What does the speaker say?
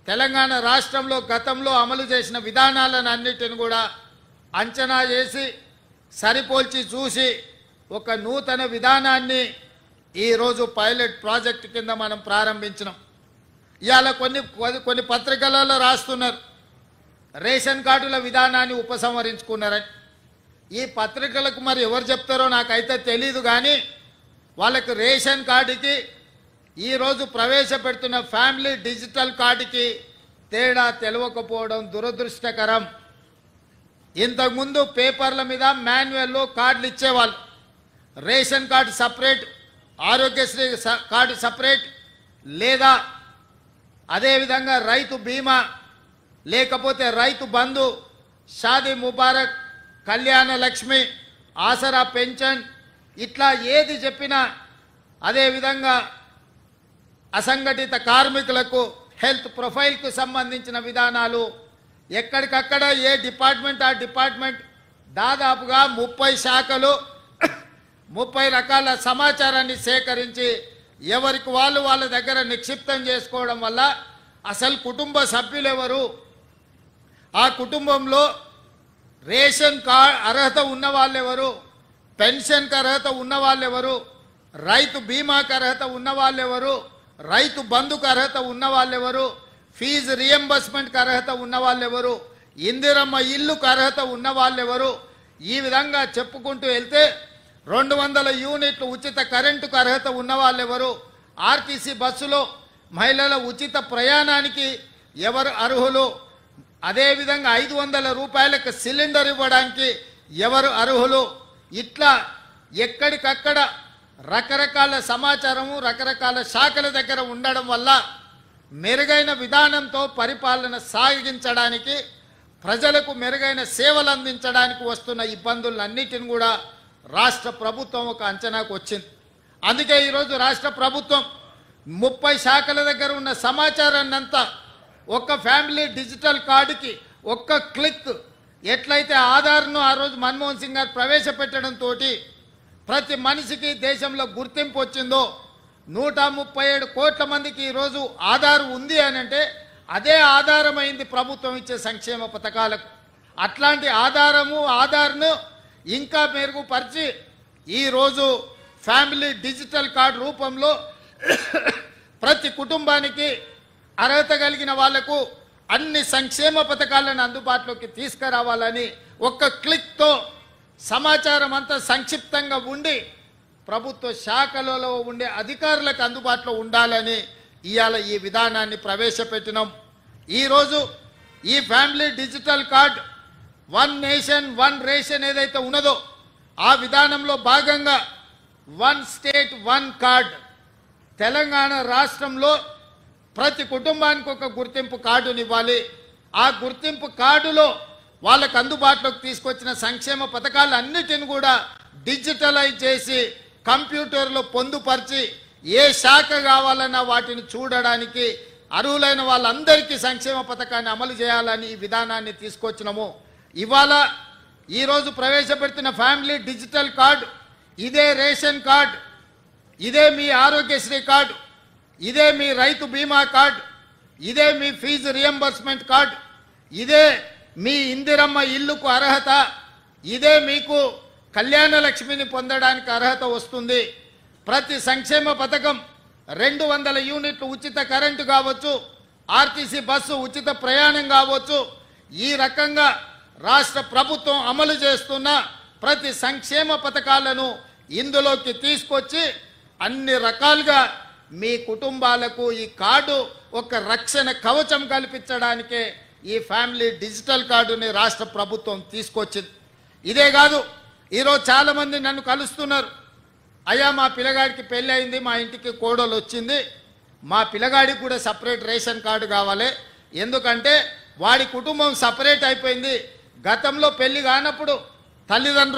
తెలంగాణ రాష్ట్రంలో గతంలో అమలు చేసిన విధానాలను అన్నిటిని కూడా అంచనా చేసి సరిపోల్చి చూసి ఒక నూతన విధానాన్ని ఈరోజు పైలట్ ప్రాజెక్ట్ కింద మనం ప్రారంభించినాం. ఇవాళ కొన్ని పత్రికలలో రాస్తున్నారు రేషన్ కార్డుల విధానాన్ని ఉపసంహరించుకున్నారని. ఈ పత్రికలకు మరి ఎవరు చెప్తారో నాకైతే తెలీదు, కానీ వాళ్ళకి రేషన్ కార్డుకి ఈరోజు ప్రవేశపెడుతున్న ఫ్యామిలీ డిజిటల్ కార్డుకి తేడా తెలియకపోవడం దురదృష్టకరం. ఇంతకుముందు పేపర్ల మీద మాన్యువల్లో కార్డులు ఇచ్చేవాళ్ళు. Ration card separate, Aarogyasri card separate, లేదా అదేవిధంగా రైతు బీమా, లేకపోతే రైతు బంధు, షాదీ ముబారక్, కళ్యాణ లక్ష్మి, ఆసరా పెన్షన్, ఇట్లా ఏది చెప్పినా, అదేవిధంగా అసంఘటిత కార్మికులకు హెల్త్ ప్రొఫైల్కు సంబంధించిన విధానాలు ఎక్కడికక్కడ ఏ డిపార్ట్మెంట్ ఆ డిపార్ట్మెంట్ దాదాపుగా 30 శాఖలు 30 రకాల సమాచారాన్ని సేకరించి ఎవరికి వాళ్ళ దగ్గర నిక్షిప్తం చేసుకోవడం వల్ల అసలు కుటుంబ సభ్యులు ఎవరు, ఆ కుటుంబంలో రేషన్ కార్డ్ అర్హత ఉన్న వాళ్ళు ఎవరు, పెన్షన్కి అర్హత ఉన్న వాళ్ళు ఎవరు, రైతు బీమాకి అర్హత ఉన్న వాళ్ళు ఎవరు, రైతు బంధుకు అర్హత ఉన్న వాళ్ళు ఎవరు, ఫీజు రియంబర్స్మెంట్కి అర్హత ఉన్న వాళ్ళు ఎవరు, ఇందిరమ్మ ఇల్లుకు అర్హత ఉన్న వాళ్ళు ఎవరు, ఈ విధంగా చెప్పుకుంటూ వెళ్తే 200 యూనిట్లు ఉచిత కరెంటుకు అర్హత ఉన్న వాళ్ళు ఎవరు, ఆర్టీసీ బస్సులో మహిళల ఉచిత ప్రయాణానికి ఎవరు అర్హులు, అదేవిధంగా 500 రూపాయలకు సిలిండర్ ఇవ్వడానికి ఎవరు అర్హులు, ఇట్లా ఎక్కడికక్కడ రకరకాల సమాచారము రకరకాల శాఖల దగ్గర ఉండడం వల్ల మెరుగైన విధానంతో పరిపాలన సాగించడానికి, ప్రజలకు మెరుగైన సేవలు అందించడానికి వస్తున్న ఇబ్బందులన్నిటిని కూడా రాష్ట్ర ప్రభుత్వం ఒక అంచనాకు వచ్చింది. అందుకే ఈరోజు రాష్ట్ర ప్రభుత్వం 30 శాఖల దగ్గర ఉన్న సమాచారాన్ని అంతా ఒక్క ఫ్యామిలీ డిజిటల్ కార్డుకి ఒక్క క్లిక్, ఎట్లయితే ఆధార్ను ఆ రోజు మన్మోహన్ సింగ్ గారు ప్రవేశపెట్టడంతో ప్రతి మనిషికి దేశంలో గుర్తింపు వచ్చిందో, 137 కోట్ల మందికి ఈరోజు ఆధార్ ఉంది అని అంటే అదే ఆధారమైంది ప్రభుత్వం ఇచ్చే సంక్షేమ పథకాలకు. అట్లాంటి ఆధార్ను ఇంకా మెరుగుపరిచి ఈరోజు ఫ్యామిలీ డిజిటల్ కార్డు రూపంలో ప్రతి కుటుంబానికి అర్హత కలిగిన వాళ్లకు అన్ని సంక్షేమ పథకాలను అందుబాటులోకి తీసుకురావాలని ఒక్క క్లిక్తో సమాచారం అంతా సంక్షిప్తంగా ఉండి ప్రభుత్వ శాఖలలో ఉండే అధికారులకు అందుబాటులో ఉండాలని ఇవాళ ఈ విధానాన్ని ప్రవేశపెట్టినాం. ఈరోజు ఈ family digital card 1 nation 1 ration ఏదైతే ఉన్నదో ఆ విధానంలో భాగంగా 1 స్టేట్ 1 కార్డ్, తెలంగాణ రాష్ట్రంలో ప్రతి కుటుంబానికి ఒక గుర్తింపు కార్డుని ఇవ్వాలి. ఆ గుర్తింపు కార్డులో వాళ్ళకు అందుబాటులోకి తీసుకొచ్చిన సంక్షేమ పథకాలన్నిటిని కూడా డిజిటలైజ్ చేసి కంప్యూటర్లో పొందుపరిచి ఏ శాఖ కావాలన్నా వాటిని చూడడానికి అర్హులైన వాళ్ళందరికీ సంక్షేమ పథకాన్ని అమలు చేయాలని ఈ విధానాన్ని తీసుకొచ్చినాము. ఇవాళ ఈరోజు ప్రవేశపెడుతున్న ఫ్యామిలీ డిజిటల్ కార్డు, ఇదే రేషన్ కార్డు, ఇదే మీ ఆరోగ్యశ్రీ కార్డు, ఇదే మీ రైతు బీమా కార్డు, ఇదే మీ ఫీజు రియంబర్స్మెంట్ కార్డు, ఇదే మీ ఇందిరమ్మ ఇల్లుకు అర్హత, ఇదే మీకు కళ్యాణ లక్ష్మిని పొందడానికి అర్హత వస్తుంది. ప్రతి సంక్షేమ పథకం 200 యూనిట్లు ఉచిత కరెంటు కావచ్చు, ఆర్టీసీ బస్సు ఉచిత ప్రయాణం కావచ్చు, ఈ రకంగా రాష్ట్ర ప్రభుత్వం అమలు చేస్తున్న ప్రతి సంక్షేమ పథకాలను ఇందులోకి తీసుకొచ్చి అన్ని రకాలుగా మీ కుటుంబాలకు ఈ కార్డు ఒక రక్షణ కవచం కల్పించడానికే ఈ ఫ్యామిలీ డిజిటల్ కార్డుని రాష్ట్ర ప్రభుత్వం తీసుకొచ్చింది. ఇదే కాదు, ఈరోజు చాలామంది నన్ను కలుస్తున్నారు, అయ్యా మా పిల్లగాడికి పెళ్ళి అయింది, మా ఇంటికి కోడలు వచ్చింది, మా పిల్లగాడికి కూడా సపరేట్ రేషన్ కార్డు కావాలి, ఎందుకంటే వాడి కుటుంబం సపరేట్ అయిపోయింది, గతంలో పెళ్లి కానప్పుడు తల్లిదండ్రులు